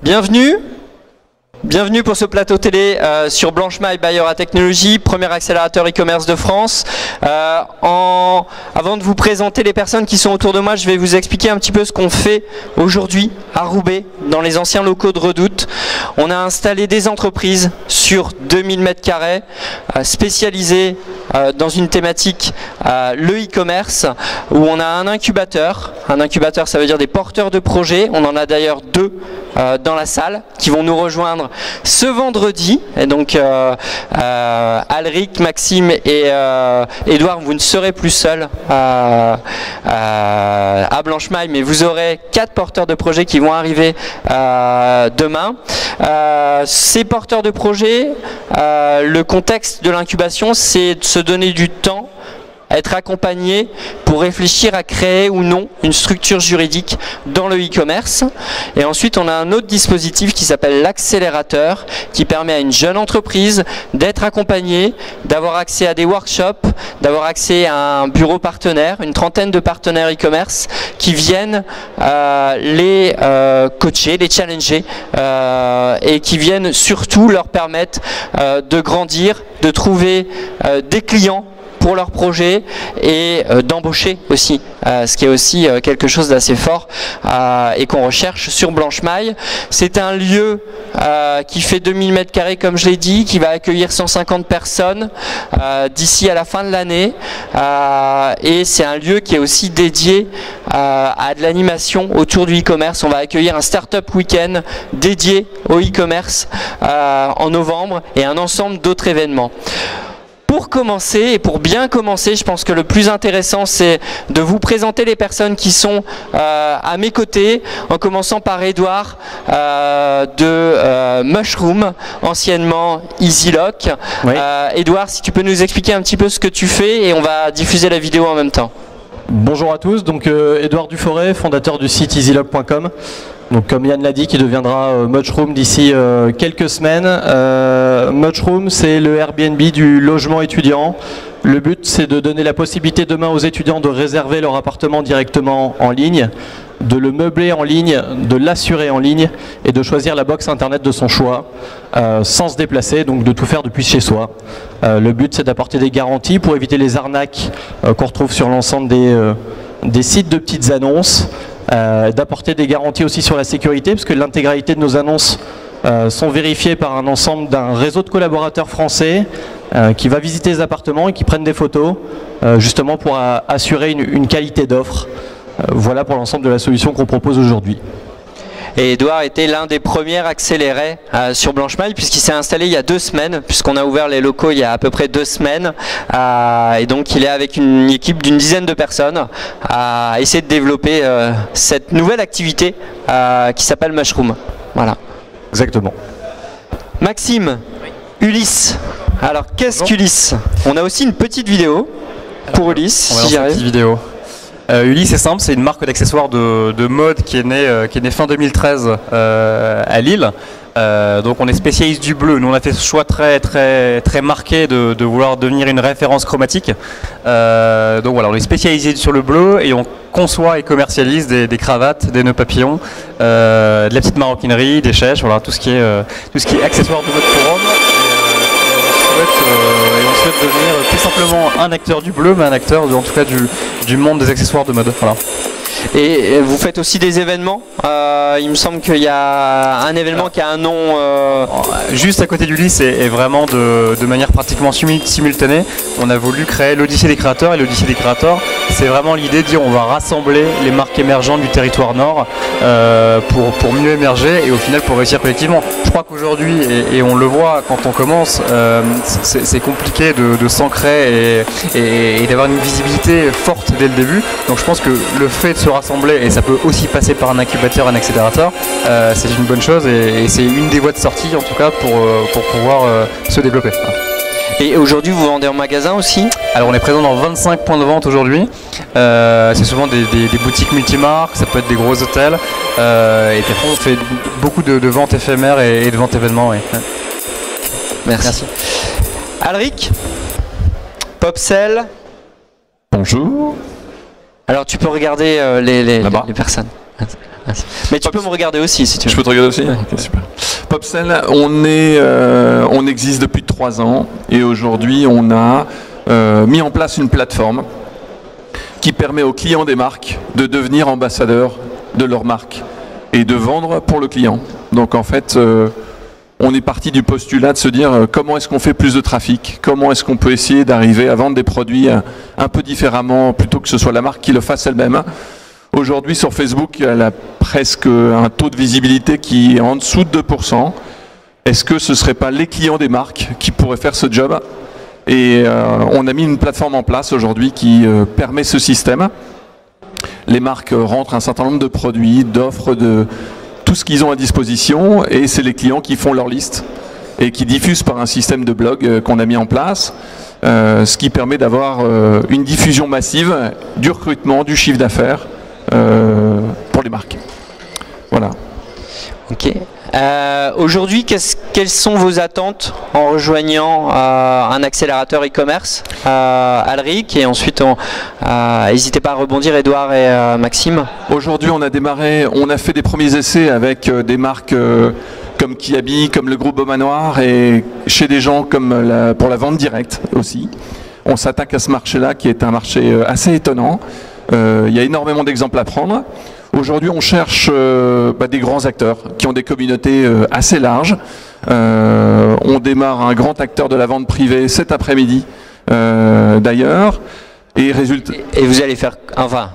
Bienvenue. Bienvenue pour ce plateau télé sur Blanchemaille by Aura Technologies, premier accélérateur e-commerce de France. Avant de vous présenter les personnes qui sont autour de moi, je vais vous expliquer un petit peu ce qu'on fait aujourd'hui à Roubaix, dans les anciens locaux de Redoute. On a installé des entreprises sur 2000 m² spécialisées dans une thématique, le e-commerce, où on a un incubateur. Un incubateur, ça veut dire des porteurs de projets. On en a d'ailleurs 2 dans la salle qui vont nous rejoindre ce vendredi. Et donc Alric, Maxime et Edouard, vous ne serez plus seuls à Blanchemaille, mais vous aurez 4 porteurs de projets qui vont arriver demain. Ces porteurs de projets, le contexte de l'incubation, c'est de se donner du temps, être accompagné pour réfléchir à créer ou non une structure juridique dans le e-commerce. Et ensuite, on a un autre dispositif qui s'appelle l'accélérateur, qui permet à une jeune entreprise d'être accompagnée, d'avoir accès à des workshops, d'avoir accès à un bureau partenaire, une trentaine de partenaires e-commerce qui viennent les coacher, les challenger et qui viennent surtout leur permettre de grandir, de trouver des clients pour leur projet et d'embaucher aussi, ce qui est aussi quelque chose d'assez fort et qu'on recherche sur Blanchemaille. C'est un lieu qui fait 2000 m² comme je l'ai dit, qui va accueillir 150 personnes d'ici à la fin de l'année, et c'est un lieu qui est aussi dédié à de l'animation autour du e-commerce. On va accueillir un Startup Weekend dédié au e-commerce en novembre et un ensemble d'autres événements. Pour commencer, et pour bien commencer, je pense que le plus intéressant, c'est de vous présenter les personnes qui sont à mes côtés, en commençant par Edouard de Mushroom, anciennement EasyLock. Oui. Edouard, si tu peux nous expliquer un petit peu ce que tu fais, et on va diffuser la vidéo en même temps. Bonjour à tous, donc Edouard Duforêt, fondateur du site easylock.com. Donc comme Yann l'a dit, qui deviendra Mushroom d'ici quelques semaines. Mushroom, c'est le Airbnb du logement étudiant. Le but, c'est de donner la possibilité demain aux étudiants de réserver leur appartement directement en ligne, de le meubler en ligne, de l'assurer en ligne et de choisir la box internet de son choix sans se déplacer, donc de tout faire depuis chez soi. Le but, c'est d'apporter des garanties pour éviter les arnaques qu'on retrouve sur l'ensemble des sites de petites annonces. D'apporter des garanties aussi sur la sécurité, parce que l'intégralité de nos annonces sont vérifiées par un ensemble d'un réseau de collaborateurs français qui va visiter les appartements et qui prennent des photos justement pour assurer une qualité d'offre. Voilà pour l'ensemble de la solution qu'on propose aujourd'hui. Et Edouard était l'un des premiers accélérés sur Blanchemaille, puisqu'il s'est installé il y a 2 semaines, puisqu'on a ouvert les locaux il y a à peu près 2 semaines. Et donc il est avec une équipe d'une dizaine de personnes à essayer de développer cette nouvelle activité qui s'appelle Mushroom. Voilà. Exactement. Maxime, Ulysse. Alors qu'est-ce qu'Ulysse? On a aussi une petite vidéo pour Ulysse, si j'y arrive. Ulysse, c'est simple, c'est une marque d'accessoires de mode qui est née fin 2013 à Lille. Donc on est spécialiste du bleu. Nous on a fait ce choix très marqué de vouloir devenir une référence chromatique. Donc voilà, on est spécialisé sur le bleu et on conçoit et commercialise des cravates, des nœuds papillons, de la petite maroquinerie, des chèches, voilà, tout ce qui est accessoires de mode pour hommes. Et on souhaite devenir plus simplement un acteur du bleu, mais un acteur en tout cas du monde des accessoires de mode. Voilà. Et vous faites aussi des événements. Il me semble qu'il y a un événement qui a un nom juste à côté d'Ulysse et vraiment de manière pratiquement simultanée. On a voulu créer l'Odyssée des créateurs, et l'Odyssée des créateurs, c'est vraiment l'idée de dire on va rassembler les marques émergentes du territoire nord pour mieux émerger et au final pour réussir collectivement. Je crois qu'aujourd'hui, et on le voit quand on commence, c'est compliqué de s'ancrer et d'avoir une visibilité forte dès le début. Donc je pense que le fait de se rassembler, et ça peut aussi passer par un incubateur, un accélérateur, c'est une bonne chose et c'est une des voies de sortie en tout cas pour pouvoir se développer. Et aujourd'hui vous vendez en magasin aussi? Alors on est présent dans 25 points de vente aujourd'hui, c'est souvent des boutiques multimarques, ça peut être des gros hôtels, et puis après on fait beaucoup de ventes éphémères et de ventes événements. Ouais. Merci. Alric, Popcell. Bonjour. Alors tu peux regarder les personnes. Mais tu peux me regarder aussi si tu veux. Je peux te regarder aussi. Okay, super. Popcell, on existe depuis 3 ans et aujourd'hui on a mis en place une plateforme qui permet aux clients des marques de devenir ambassadeurs de leur marque et de vendre pour le client. Donc en fait, on est parti du postulat de se dire comment est-ce qu'on fait plus de trafic, comment est-ce qu'on peut essayer d'arriver à vendre des produits un peu différemment plutôt que ce soit la marque qui le fasse elle-même. Aujourd'hui sur Facebook, elle a presque un taux de visibilité qui est en dessous de 2%. Est-ce que ce ne serait pas les clients des marques qui pourraient faire ce job? Et on a mis une plateforme en place aujourd'hui qui permet ce système. Les marques rentrent un certain nombre de produits, d'offres, de tout ce qu'ils ont à disposition et c'est les clients qui font leur liste et qui diffusent par un système de blog qu'on a mis en place, ce qui permet d'avoir une diffusion massive du recrutement, du chiffre d'affaires pour les marques. Voilà. Ok. Aujourd'hui, quelles sont vos attentes en rejoignant un accélérateur e-commerce, Alric, et ensuite n'hésitez pas à rebondir, Edouard et Maxime. Aujourd'hui, on a fait des premiers essais avec des marques comme Kiabi, comme le groupe Beaumanoir et chez des gens comme pour la vente directe aussi. On s'attaque à ce marché-là qui est un marché assez étonnant. Il y a énormément d'exemples à prendre. Aujourd'hui, on cherche des grands acteurs qui ont des communautés assez larges. On démarre un grand acteur de la vente privée cet après-midi, d'ailleurs. Et résultat. Et vous allez faire. Enfin,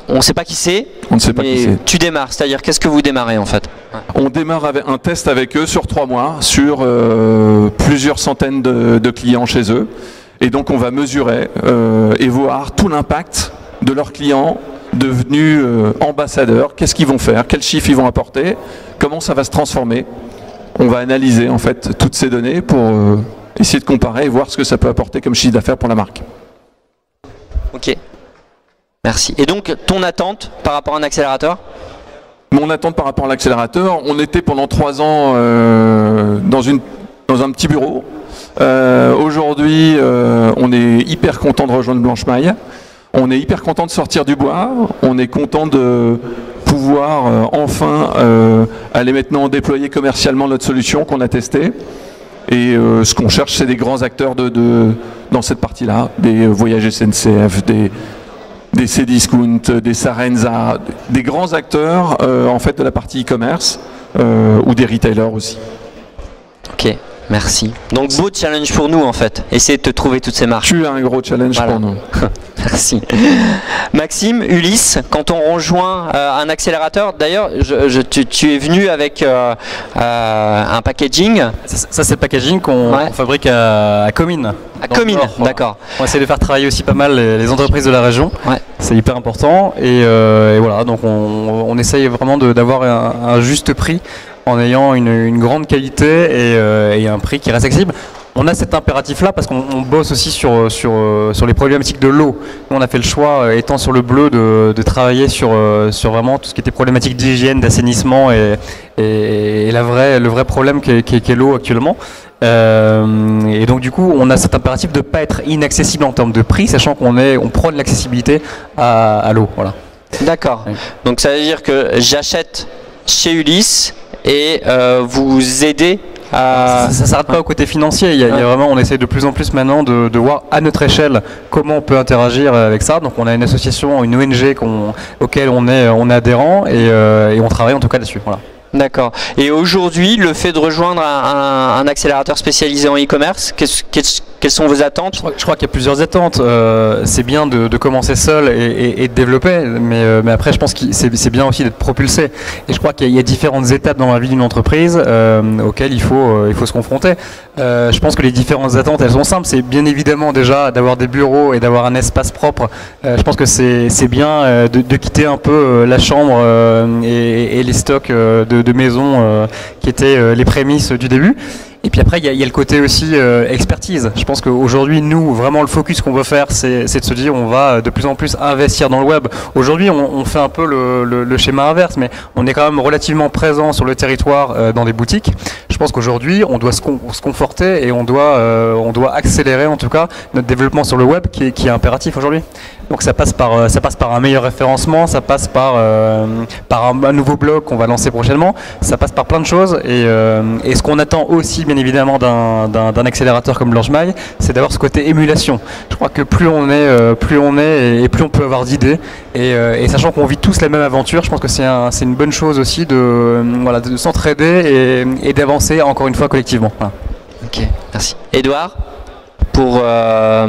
on ne sait pas qui c'est. On ne sait pas qui c'est. Tu démarres, c'est-à-dire qu'est-ce que vous démarrez en fait? On démarre avec un test avec eux sur 3 mois, sur plusieurs centaines de clients chez eux. Et donc, on va mesurer et voir tout l'impact de leurs clients devenus ambassadeurs, qu'est-ce qu'ils vont faire, quels chiffres ils vont apporter, comment ça va se transformer. On va analyser en fait toutes ces données pour essayer de comparer et voir ce que ça peut apporter comme chiffre d'affaires pour la marque. Ok, merci. Et donc ton attente par rapport à un accélérateur? Mon attente par rapport à l'accélérateur, on était pendant 3 ans dans un petit bureau. Aujourd'hui, on est hyper content de rejoindre Blanche Maille. On est hyper content de sortir du bois, on est content de pouvoir enfin aller maintenant déployer commercialement notre solution qu'on a testée. Et ce qu'on cherche, c'est des grands acteurs dans cette partie-là, des Voyages SNCF, des Cdiscount, des Sarenza, des grands acteurs en fait de la partie e-commerce ou des retailers aussi. Ok. Merci. Donc beau challenge pour nous en fait, essayer de te trouver toutes ces marques. Tu as un gros challenge pour nous. Merci. Maxime, Ulysse, quand on rejoint un accélérateur, d'ailleurs tu es venu avec un packaging. Ça c'est le packaging qu'on fabrique à Comines. À Comines, d'accord. On essaie de faire travailler aussi pas mal les entreprises de la région. Ouais. C'est hyper important et voilà, donc on essaye vraiment d'avoir un juste prix en ayant une grande qualité et un prix qui reste accessible. On a cet impératif-là parce qu'on bosse aussi sur les problématiques de l'eau. On a fait le choix, étant sur le bleu, de travailler sur vraiment tout ce qui était problématique d'hygiène, d'assainissement et le vrai problème qu'est l'eau actuellement. Et donc du coup, on a cet impératif de ne pas être inaccessible en termes de prix, sachant qu'on prône l'accessibilité à l'eau. Voilà. D'accord. Oui. Donc ça veut dire que j'achète chez Ulysse et vous aidez à... Ça ne s'arrête pas au côté financier, il y a vraiment, on essaie de plus en plus maintenant de voir à notre échelle comment on peut interagir avec ça. Donc on a une association, une ONG auquel on est adhérent et on travaille en tout cas dessus. Voilà. D'accord. Et aujourd'hui, le fait de rejoindre un accélérateur spécialisé en e-commerce, quelles sont vos attentes? Je crois qu'il y a plusieurs attentes. C'est bien de commencer seul et de développer, mais après je pense que c'est bien aussi d'être propulsé. Et je crois qu'il y a différentes étapes dans la vie d'une entreprise auxquelles il faut se confronter. Je pense que les différentes attentes, elles sont simples. C'est bien évidemment déjà d'avoir des bureaux et d'avoir un espace propre. Je pense que c'est bien de quitter un peu la chambre et les stocks de maisons qui étaient les prémices du début. Et puis après, il y a le côté aussi expertise. Je pense qu'aujourd'hui, nous, vraiment le focus qu'on veut faire, c'est de se dire on va de plus en plus investir dans le web. Aujourd'hui, on fait un peu le schéma inverse, mais on est quand même relativement présent sur le territoire dans des boutiques. Je pense qu'aujourd'hui, on doit se conforter et on doit accélérer en tout cas notre développement sur le web qui est impératif aujourd'hui. Donc ça passe par un meilleur référencement, ça passe par un nouveau blog qu'on va lancer prochainement, ça passe par plein de choses et ce qu'on attend aussi bien évidemment d'un accélérateur comme Blanchemaille, c'est d'avoir ce côté émulation. Je crois que plus on est et plus on peut avoir d'idées et sachant qu'on vit tous la même aventure, je pense que c'est une bonne chose aussi de s'entraider et d'avancer encore une fois collectivement. Voilà. Ok, merci. Edouard, pour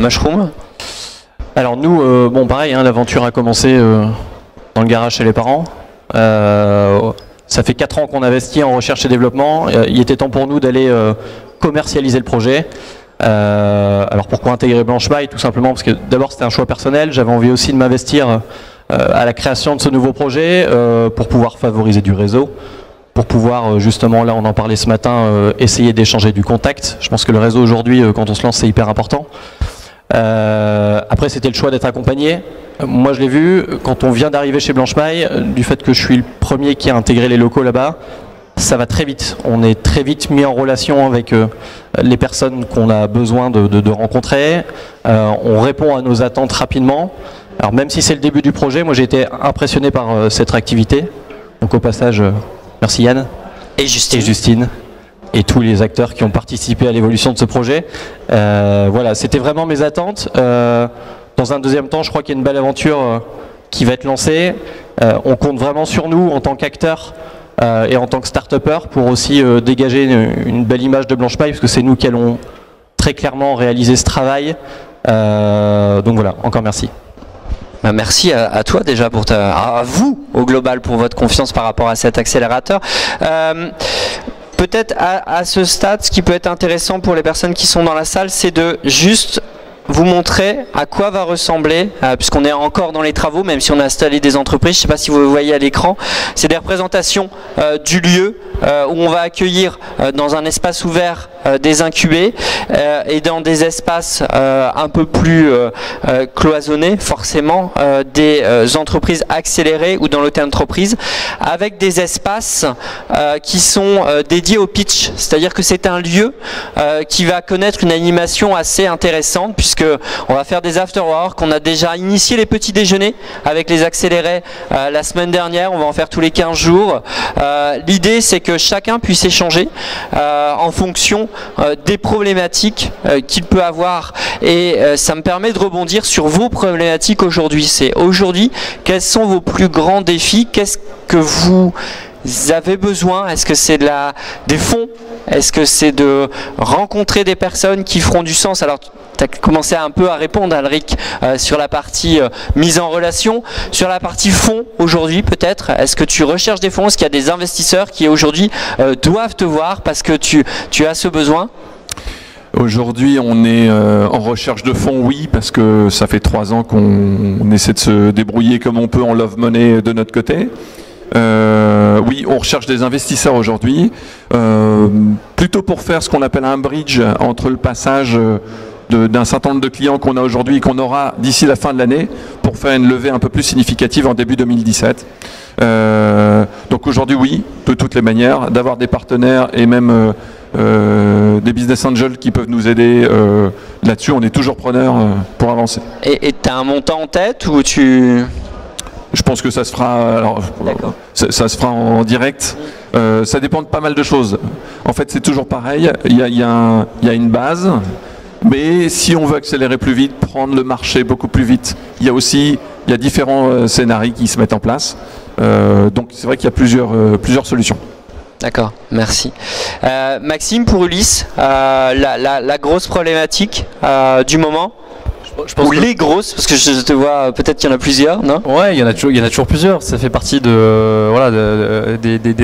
Mushroom. Alors nous, bon pareil, hein, l'aventure a commencé dans le garage chez les parents. Ça fait 4 ans qu'on investit en recherche et développement. Il était temps pour nous d'aller commercialiser le projet. Alors pourquoi intégrer Blanchemaille? Tout simplement parce que d'abord c'était un choix personnel. J'avais envie aussi de m'investir à la création de ce nouveau projet pour pouvoir favoriser du réseau. Pour pouvoir justement, là on en parlait ce matin, essayer d'échanger du contact. Je pense que le réseau aujourd'hui, quand on se lance, c'est hyper important. Après c'était le choix d'être accompagné. Moi je l'ai vu, quand on vient d'arriver chez Blanchemaille, du fait que je suis le premier qui a intégré les locaux là-bas, ça va très vite. On est très vite mis en relation avec les personnes qu'on a besoin de rencontrer. On répond à nos attentes rapidement. Alors même si c'est le début du projet, moi j'ai été impressionné par cette réactivité. Donc au passage, merci Yann. Et Justine. Et Justine. Et tous les acteurs qui ont participé à l'évolution de ce projet. Voilà, c'était vraiment mes attentes. Dans un deuxième temps, je crois qu'il y a une belle aventure qui va être lancée. On compte vraiment sur nous en tant qu'acteurs et en tant que start-upper pour aussi dégager une belle image de Blanchemaille, parce que c'est nous qui allons très clairement réaliser ce travail. Donc voilà, encore merci. Merci à toi déjà, à vous au global pour votre confiance par rapport à cet accélérateur. Peut-être à ce stade, ce qui peut être intéressant pour les personnes qui sont dans la salle, c'est de juste vous montrer à quoi va ressembler, puisqu'on est encore dans les travaux, même si on a installé des entreprises, je ne sais pas si vous le voyez à l'écran, c'est des représentations du lieu où on va accueillir dans un espace ouvert des incubés et dans des espaces un peu plus cloisonnés, forcément, des entreprises accélérées ou dans l'auto-entreprise, avec des espaces qui sont dédiés au pitch, c'est-à-dire que c'est un lieu qui va connaître une animation assez intéressante, puisque on va faire des after-work, on a déjà initié les petits déjeuners avec les accélérés la semaine dernière, on va en faire tous les 15 jours. L'idée c'est que chacun puisse échanger en fonction des problématiques qu'il peut avoir et ça me permet de rebondir sur vos problématiques aujourd'hui. C'est aujourd'hui, quels sont vos plus grands défis, qu'est-ce que vous avez besoin? Est-ce que c'est des fonds? Est-ce que c'est de rencontrer des personnes qui feront du sens? Alors, tu as commencé un peu à répondre, Alric, sur la partie mise en relation. Sur la partie fonds, aujourd'hui, peut-être, est-ce que tu recherches des fonds? Est-ce qu'il y a des investisseurs qui, aujourd'hui, doivent te voir parce que tu as ce besoin? Aujourd'hui, on est en recherche de fonds, oui, parce que ça fait 3 ans qu'on essaie de se débrouiller comme on peut en love money de notre côté. Oui, on recherche des investisseurs aujourd'hui, plutôt pour faire ce qu'on appelle un bridge entre le passage d'un certain nombre de clients qu'on a aujourd'hui et qu'on aura d'ici la fin de l'année, pour faire une levée un peu plus significative en début 2017. Donc aujourd'hui, oui, de toutes les manières, d'avoir des partenaires et même des business angels qui peuvent nous aider là-dessus, on est toujours preneur pour avancer. Et tu as un montant en tête ou tu... Je pense que ça se fera, alors, ça se fera en direct. Ça dépend de pas mal de choses. En fait, c'est toujours pareil. Il y a une base, mais si on veut accélérer plus vite, prendre le marché beaucoup plus vite, il y a différents scénarios qui se mettent en place. Donc c'est vrai qu'il y a plusieurs solutions. D'accord, merci. Maxime, pour Ulysse, la grosse problématique du moment? Je pense Ou les grosses, parce que je te vois, peut-être qu'il y en a plusieurs, non? Ouais, il y en a toujours plusieurs. Ça fait partie des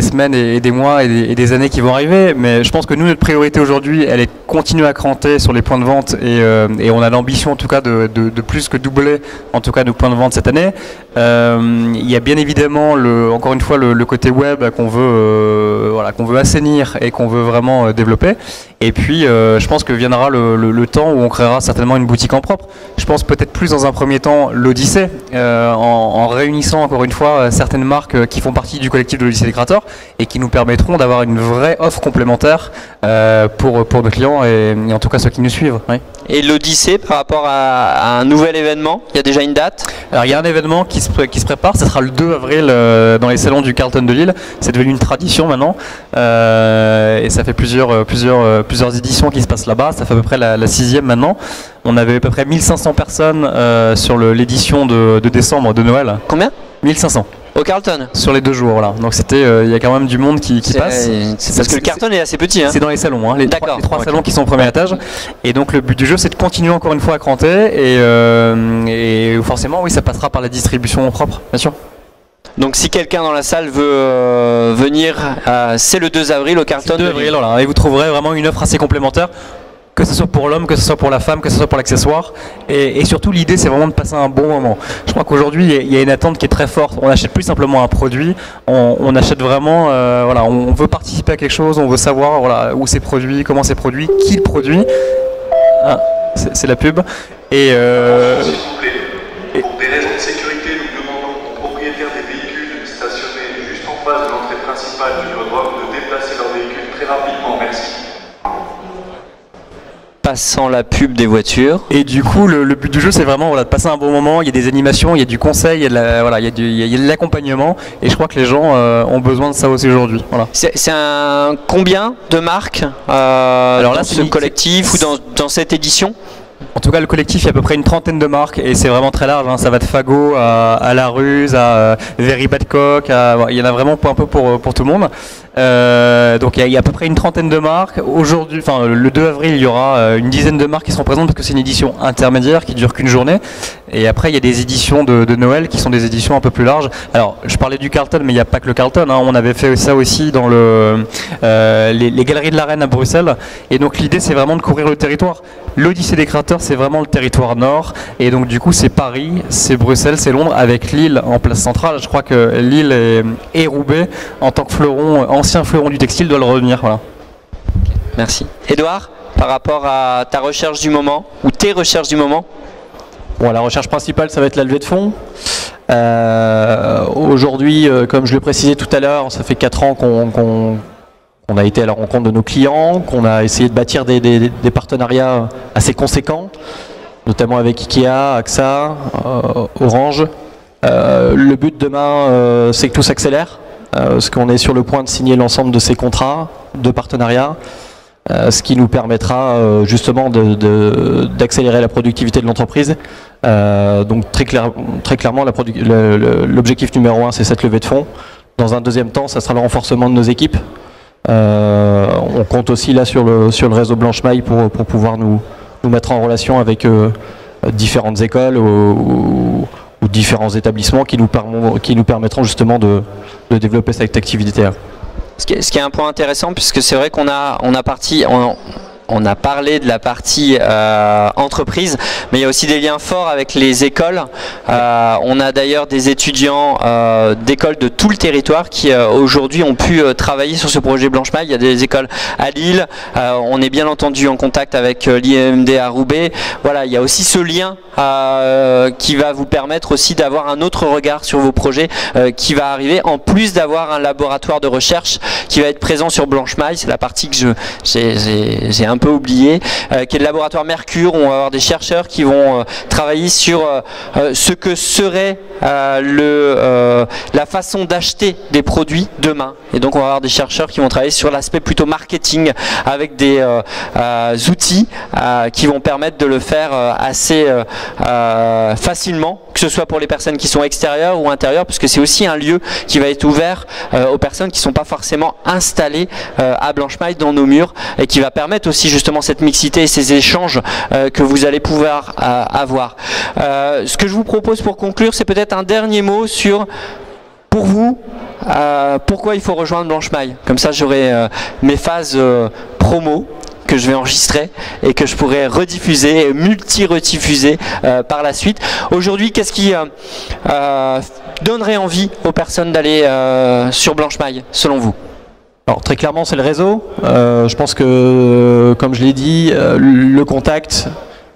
semaines et des mois et des années qui vont arriver. Mais je pense que nous, notre priorité aujourd'hui, elle est de continuer à cranter sur les points de vente et on a l'ambition en tout cas de plus que doubler en tout cas nos points de vente cette année. Il y a bien évidemment encore une fois le côté web qu'on veut assainir et qu'on veut vraiment développer. Et puis je pense que viendra le temps où on créera certainement une boutique en propre. Je pense peut-être plus dans un premier temps l'Odyssée, en réunissant encore une fois certaines marques qui font partie du collectif de l'Odyssée des créateurs et qui nous permettront d'avoir une vraie offre complémentaire pour nos clients et en tout cas ceux qui nous suivent. Oui. Et l'Odyssée par rapport à un nouvel événement, il y a déjà une date? Alors il y a un événement qui se prépare, ça sera le 2 avril dans les salons du Carlton de Lille. C'est devenu une tradition maintenant et ça fait plusieurs éditions qui se passent là-bas. Ça fait à peu près la 6e maintenant. On avait à peu près 1500 personnes sur l'édition de décembre de Noël. Combien? 1500. Au Carlton? Sur les 2 jours, voilà. Donc c'était, il y a quand même du monde qui passe. C'est parce que le Carlton est assez petit. Hein. C'est dans les salons, les trois salons qui sont au premier étage. Et donc le but du jeu, c'est de continuer encore une fois à cranter et forcément, oui, ça passera par la distribution propre, bien sûr. Donc si quelqu'un dans la salle veut venir, c'est le 2 avril au Carlton. Le 2 avril, voilà. Et vous trouverez vraiment une offre assez complémentaire. Que ce soit pour l'homme, que ce soit pour la femme, que ce soit pour l'accessoire. Et surtout, l'idée, c'est vraiment de passer un bon moment. Je crois qu'aujourd'hui, il y a une attente qui est très forte. On n'achète plus simplement un produit, on achète vraiment, on veut participer à quelque chose, on veut savoir où c'est produit, comment c'est produit, qui le produit. Ah, c'est la pub. Et pour des raisons de sécurité, nous demandons aux propriétaires des véhicules stationnés juste en face de l'entrée principale du vélodrome de déplacer leur véhicule très rapidement. Merci. Passant la pub des voitures. Et du coup, le but du jeu, c'est vraiment de passer un bon moment. Il y a des animations, il y a du conseil, il y a de l'accompagnement. Et je crois que les gens ont besoin de ça aussi aujourd'hui. Voilà. C'est un combien de marques Alors là, dans ce collectif ou dans cette édition? En tout cas, le collectif, il y a à peu près une trentaine de marques et c'est vraiment très large. Hein. Ça va de Fago à La Ruse, à Very Bad Cock, il y en a vraiment un peu pour tout le monde. Donc il y a à peu près une trentaine de marques. Aujourd'hui, le 2 avril, il y aura une dizaine de marques qui seront présentes parce que c'est une édition intermédiaire qui dure qu'une journée. Et après, il y a des éditions de Noël qui sont des éditions un peu plus larges. Alors, je parlais du Carlton, mais il n'y a pas que le Carlton. Hein. On avait fait ça aussi dans les Galeries de la Reine à Bruxelles. Et donc l'idée, c'est vraiment de couvrir le territoire. L'Odyssée des créateurs, c'est vraiment le territoire nord. Et donc du coup, c'est Paris, c'est Bruxelles, c'est Londres, avec Lille en place centrale. Je crois que Lille et Roubaix, en tant que ancien fleuron du textile, doivent le revenir. Voilà. Merci. Édouard, par rapport à ta recherche du moment, ou tes recherches du moment? Bon, la recherche principale, ça va être la levée de fonds. Aujourd'hui, comme je le précisais tout à l'heure, ça fait 4 ans qu'on a été à la rencontre de nos clients, qu'on a essayé de bâtir des partenariats assez conséquents, notamment avec Ikea, AXA, Orange. Le but demain, c'est que tout s'accélère, parce qu'on est sur le point de signer l'ensemble de ces contrats de partenariat, ce qui nous permettra justement d'accélérer la productivité de l'entreprise. Donc très clairement, l'objectif numéro 1, c'est cette levée de fonds. Dans un deuxième temps, ça sera le renforcement de nos équipes. On compte aussi là sur le réseau Blanche Maille pour pouvoir nous mettre en relation avec différentes écoles ou différents établissements qui nous permettront justement de développer cette activité. Ce qui est un point intéressant, puisque c'est vrai qu'on a parlé de la partie entreprise, mais il y a aussi des liens forts avec les écoles. On a d'ailleurs des étudiants d'écoles de tout le territoire qui aujourd'hui ont pu travailler sur ce projet Blanche Maille. Il y a des écoles à Lille, on est bien entendu en contact avec l'IMD à Roubaix. Voilà, il y a aussi ce lien qui va vous permettre aussi d'avoir un autre regard sur vos projets qui va arriver, en plus d'avoir un laboratoire de recherche qui va être présent sur Blanche Maille. C'est la partie que j'ai un peu oublié, qui est le laboratoire Mercure, où on va avoir des chercheurs qui vont travailler sur ce que serait la façon d'acheter des produits demain. Et donc on va avoir des chercheurs qui vont travailler sur l'aspect plutôt marketing, avec des outils qui vont permettre de le faire assez facilement, que ce soit pour les personnes qui sont extérieures ou intérieures, puisque c'est aussi un lieu qui va être ouvert aux personnes qui ne sont pas forcément installées à Blanchemaille dans nos murs, et qui va permettre aussi justement cette mixité et ces échanges que vous allez pouvoir avoir. Ce que je vous propose pour conclure, c'est peut-être un dernier mot sur, pour vous, pourquoi il faut rejoindre Blanchemaille. Comme ça, j'aurai mes phases promo que je vais enregistrer et que je pourrai rediffuser, multi-rediffuser par la suite. Aujourd'hui, qu'est-ce qui donnerait envie aux personnes d'aller sur Blanchemaille, selon vous? Alors très clairement, c'est le réseau. Je pense que, comme je l'ai dit, le contact,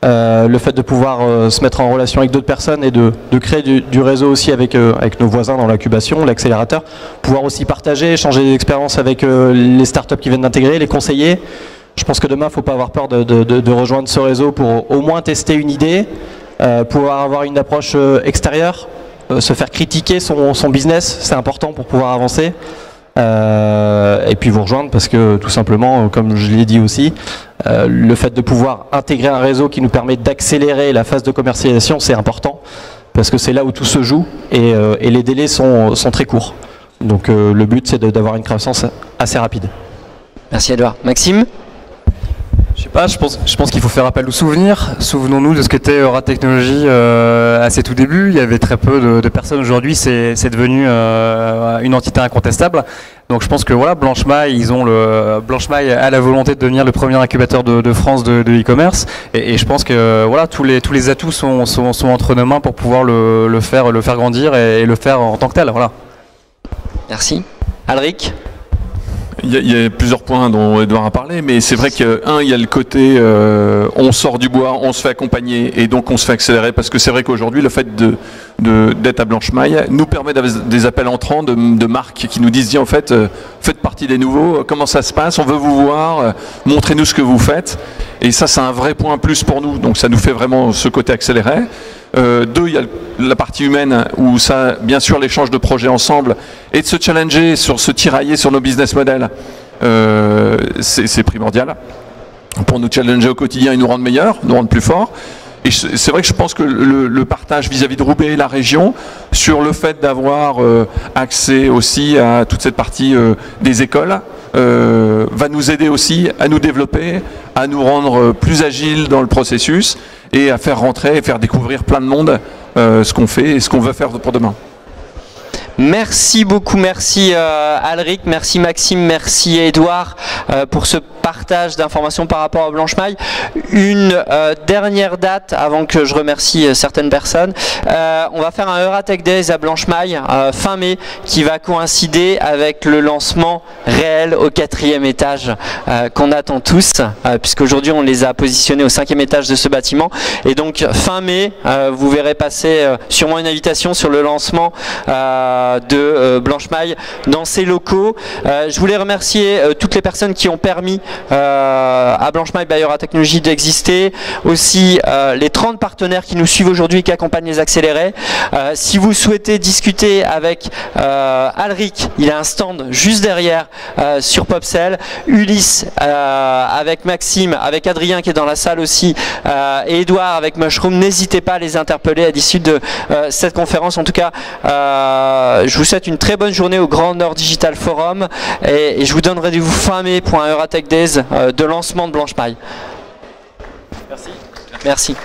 le fait de pouvoir se mettre en relation avec d'autres personnes et de créer du réseau aussi avec nos voisins dans l'incubation, l'accélérateur, pouvoir aussi partager, échanger des expériences avec les startups qui viennent d'intégrer, les conseiller. Je pense que demain, il ne faut pas avoir peur de rejoindre ce réseau pour au moins tester une idée, pouvoir avoir une approche extérieure, se faire critiquer son business, c'est important pour pouvoir avancer. Et puis vous rejoindre parce que tout simplement, comme je l'ai dit aussi, le fait de pouvoir intégrer un réseau qui nous permet d'accélérer la phase de commercialisation, c'est important parce que c'est là où tout se joue et les délais sont très courts. Donc le but, c'est d'avoir une croissance assez rapide. Merci Edouard. Maxime? Je sais pas, je pense qu'il faut faire appel aux souvenirs. Souvenons-nous de ce qu'était Euratechnologies à ses tout débuts. Il y avait très peu de personnes. Aujourd'hui, c'est devenu une entité incontestable. Donc je pense que voilà, Blanchemaille, Blanchemaille a la volonté de devenir le premier incubateur de France de e-commerce. Et je pense que voilà, tous les atouts sont entre nos mains pour pouvoir le faire grandir et le faire en tant que tel. Voilà. Merci. Alric? Il y a plusieurs points dont Edouard a parlé, mais c'est vrai il y a le côté on sort du bois, on se fait accompagner et donc on se fait accélérer, parce que c'est vrai qu'aujourd'hui le fait d'être à Blanchemaille nous permet d'avoir des appels entrants de marques qui nous disent en fait faites partie des nouveaux, comment ça se passe, on veut vous voir, montrez-nous ce que vous faites, et ça c'est un vrai point plus pour nous, donc ça nous fait vraiment ce côté accéléré. Deux, il y a la partie humaine où ça, bien sûr, l'échange de projets ensemble et de se challenger, se tirailler sur nos business models, c'est primordial pour nous challenger au quotidien et nous rendre meilleurs, nous rendre plus forts. Et c'est vrai que je pense que le partage vis-à-vis de Roubaix et la région, sur le fait d'avoir accès aussi à toute cette partie des écoles, va nous aider aussi à nous développer, à nous rendre plus agiles dans le processus et à faire rentrer et faire découvrir plein de monde ce qu'on fait et ce qu'on veut faire pour demain. Merci beaucoup, merci Alric, merci Maxime, merci Edouard pour ce partage d'informations par rapport à Blanchemaille. Une dernière date avant que je remercie certaines personnes. On va faire un Euratech Days à Blanchemaille fin mai, qui va coïncider avec le lancement réel au 4e étage qu'on attend tous, puisqu'aujourd'hui on les a positionnés au 5e étage de ce bâtiment. Et donc fin mai, vous verrez passer sûrement une invitation sur le lancement de Blanchemaille dans ses locaux. Je voulais remercier toutes les personnes qui ont permis à Blanchemaille by Euratechnologies d'exister, aussi les 30 partenaires qui nous suivent aujourd'hui et qui accompagnent les accélérés. Si vous souhaitez discuter avec Alric, il a un stand juste derrière sur Popcell, Ulysse avec Maxime, avec Adrien qui est dans la salle aussi, et Edouard avec Mushroom, n'hésitez pas à les interpeller à l'issue de cette conférence. En tout cas, je vous souhaite une très bonne journée au Grand Nord Digital Forum et je vous donne rendez-vous fin mai pour un Euratech Days de lancement de Blanchemaille. Merci. Merci.